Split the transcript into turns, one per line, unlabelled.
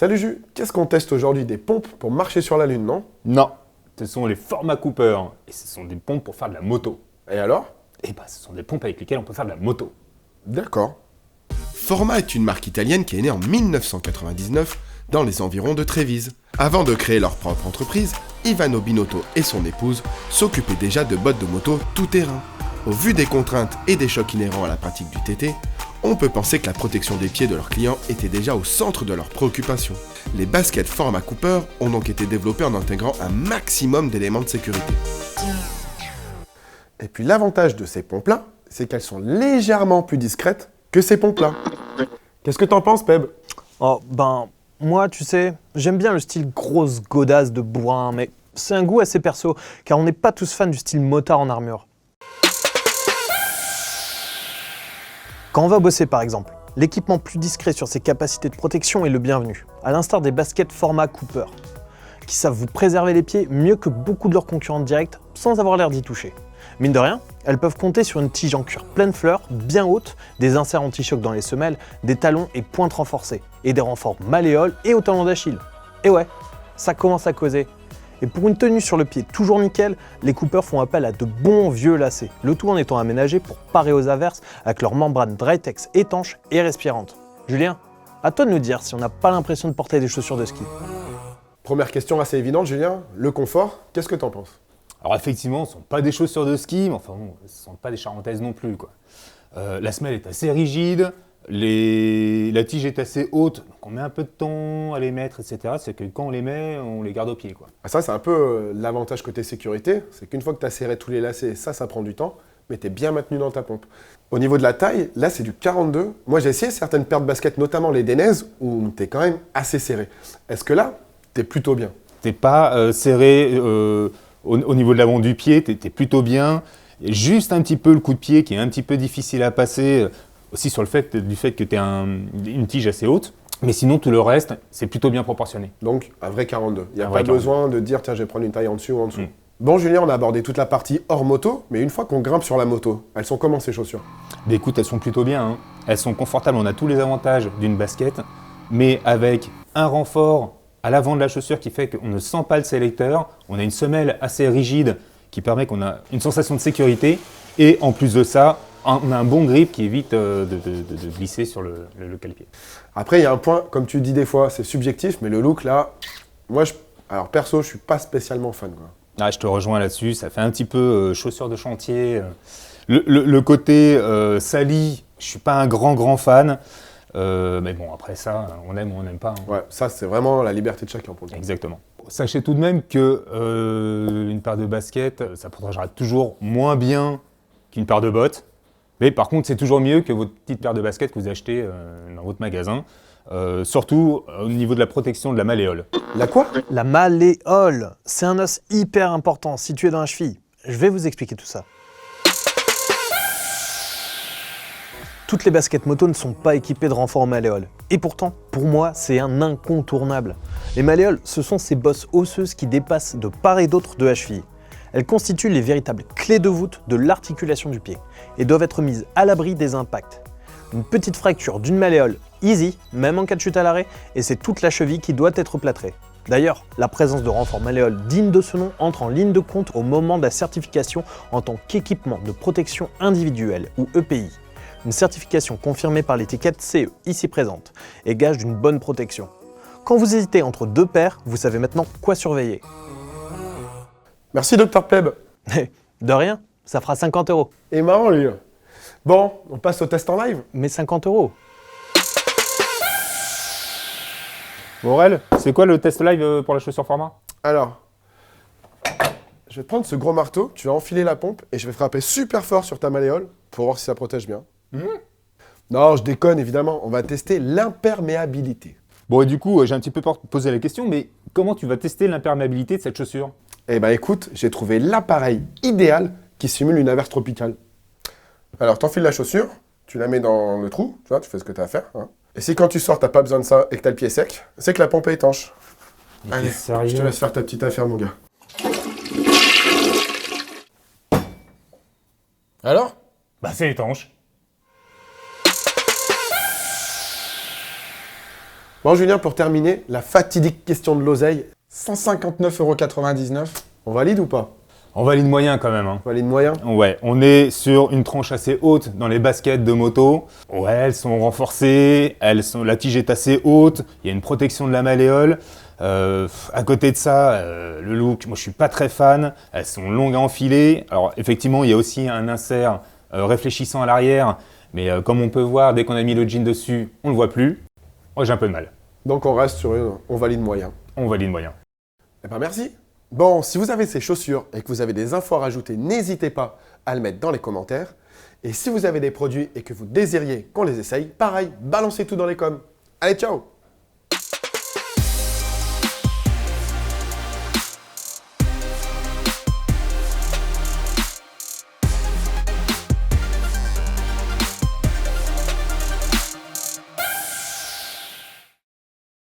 Salut Jus, qu'est-ce qu'on teste aujourd'hui? Des pompes pour marcher sur la Lune, non?
Non, ce sont les Forma Cooper et ce sont des pompes pour faire de la moto.
Et alors?
Eh ben, ce sont des pompes avec lesquelles on peut faire de la moto.
D'accord. Forma est une marque italienne qui est née en 1999 dans les environs de Trévise. Avant de créer leur propre entreprise, Ivano Binotto et son épouse s'occupaient déjà de bottes de moto tout-terrain. Au vu des contraintes et des chocs inhérents à la pratique du TT, on peut penser que la protection des pieds de leurs clients était déjà au centre de leurs préoccupations. Les baskets Forma Cooper ont donc été développées en intégrant un maximum d'éléments de sécurité. Et puis l'avantage de ces pompes-là, c'est qu'elles sont légèrement plus discrètes que ces pompes-là. Qu'est-ce que t'en penses, Peb?
Moi, tu sais, j'aime bien le style grosse godasse de bourrin, mais c'est un goût assez perso, car on n'est pas tous fans du style motard en armure. Quand on va bosser par exemple, l'équipement plus discret sur ses capacités de protection est le bienvenu, à l'instar des baskets Forma Cooper, qui savent vous préserver les pieds mieux que beaucoup de leurs concurrents directs sans avoir l'air d'y toucher. Mine de rien, elles peuvent compter sur une tige en cuir pleine fleur, bien haute, des inserts anti-choc dans les semelles, des talons et pointes renforcées, et des renforts malléoles et au talon d'Achille. Et ouais, ça commence à causer. Et pour une tenue sur le pied toujours nickel, les Cooper font appel à de bons vieux lacets, le tout en étant aménagé pour parer aux averses avec leur membrane Drytex étanche et respirante. Julien, à toi de nous dire si on n'a pas l'impression de porter des chaussures de ski.
Première question assez évidente, Julien. Le confort, qu'est-ce que t'en penses?
Alors effectivement, ce ne sont pas des chaussures de ski, mais enfin bon, ce ne sont pas des charentaises non plus, quoi. La semelle est assez rigide, la tige est assez haute, donc on met un peu de temps à les mettre, etc. C'est que quand on les met, on les garde au pied, quoi.
Ça, c'est un peu l'avantage côté sécurité, c'est qu'une fois que tu as serré tous les lacets, ça prend du temps, mais tu es bien maintenu dans ta pompe. Au niveau de la taille, là, c'est du 42. Moi, j'ai essayé certaines paires de baskets, notamment les Denez, où tu es quand même assez serré. Est-ce que là, tu es plutôt bien?
T'es pas serré au niveau de l'avant du pied, t'es plutôt bien. Et juste un petit peu le coup de pied qui est un petit peu difficile à passer, aussi sur le fait que tu as une tige assez haute. Mais sinon, tout le reste, c'est plutôt bien proportionné.
Donc, un vrai 42. Il n'y a
Un
pas
vrai 42.
besoin de dire, tiens, je vais prendre une taille en dessus ou en dessous. Bon, Julien, on a abordé toute la partie hors moto, mais une fois qu'on grimpe sur la moto, elles sont comment ces chaussures?
Mais écoute, elles sont plutôt bien, hein. Elles sont confortables, on a tous les avantages d'une basket, mais avec un renfort à l'avant de la chaussure qui fait qu'on ne sent pas le sélecteur, on a une semelle assez rigide qui permet qu'on a une sensation de sécurité, et en plus de ça, on a un bon grip qui évite de glisser sur le cale-pied.
Après, il y a un point, comme tu dis des fois, c'est subjectif, mais le look, là, moi, alors perso, je suis pas spécialement fan, quoi.
Ah, je te rejoins là-dessus, ça fait un petit peu chaussure de chantier. Le côté sali, je suis pas un grand fan. Mais bon, après ça, on aime ou on n'aime pas, hein.
Ouais, ça, c'est vraiment la liberté de chacun pour le coup.
Exactement. Sachez tout de même que une paire de baskets, ça protégera toujours moins bien qu'une paire de bottes. Mais par contre, c'est toujours mieux que votre petite paire de baskets que vous achetez dans votre magasin. Surtout au niveau de la protection de la malléole.
La quoi?
La malléole, c'est un os hyper important situé dans la cheville. Je vais vous expliquer tout ça. Toutes les baskets moto ne sont pas équipées de renforts en malléole. Et pourtant, pour moi, c'est un incontournable. Les malléoles, ce sont ces bosses osseuses qui dépassent de part et d'autre de la cheville. Elles constituent les véritables clés de voûte de l'articulation du pied et doivent être mises à l'abri des impacts. Une petite fracture d'une malléole, easy, même en cas de chute à l'arrêt, et c'est toute la cheville qui doit être plâtrée. D'ailleurs, la présence de renforts malléoles dignes de ce nom entre en ligne de compte au moment de la certification en tant qu'équipement de protection individuelle ou EPI. Une certification confirmée par l'étiquette CE, ici présente, et gage d'une bonne protection. Quand vous hésitez entre deux paires, vous savez maintenant quoi surveiller.
Merci, Dr Pleb.
De rien, ça fera 50 €.
Et marrant, lui. Bon, on passe au test en live.
Mais 50 €.
Aurel, c'est quoi le test live pour la chaussure Forma?
Alors, je vais te prendre ce gros marteau, tu vas enfiler la pompe et je vais frapper super fort sur ta malléole pour voir si ça protège bien. Non, je déconne évidemment, on va tester l'imperméabilité.
Bon, et du coup, j'ai un petit peu posé la question, mais comment tu vas tester l'imperméabilité de cette chaussure?
Eh ben écoute, j'ai trouvé l'appareil idéal qui simule une averse tropicale. Alors, t'enfiles la chaussure, tu la mets dans le trou, tu vois, tu fais ce que t'as à faire, hein. Et si quand tu sors, t'as pas besoin de ça et que t'as le pied sec, c'est que la pompe est étanche.
Mais
Allez,
t'es sérieux?
je te laisse faire ta petite affaire, mon gars. Alors?
Bah, c'est étanche.
Bon Julien, pour terminer, la fatidique question de l'oseille,
159,99 €.
on valide ou pas?
On valide moyen quand même. Hein.
On valide moyen?
Ouais, on est sur une tranche assez haute dans les baskets de moto. Ouais, elles sont renforcées, la tige est assez haute, il y a une protection de la malléole. À côté de ça, le look, moi je suis pas très fan. Elles sont longues à enfiler. Alors effectivement, il y a aussi un insert réfléchissant à l'arrière, mais comme on peut voir, dès qu'on a mis le jean dessus, on le voit plus. Moi j'ai un peu de mal.
Donc on reste sur on valide moyen.
On valide moyen.
Eh ben merci. Bon, si vous avez ces chaussures et que vous avez des infos à rajouter, n'hésitez pas à le mettre dans les commentaires. Et si vous avez des produits et que vous désiriez qu'on les essaye, pareil, balancez tout dans les coms. Allez, ciao!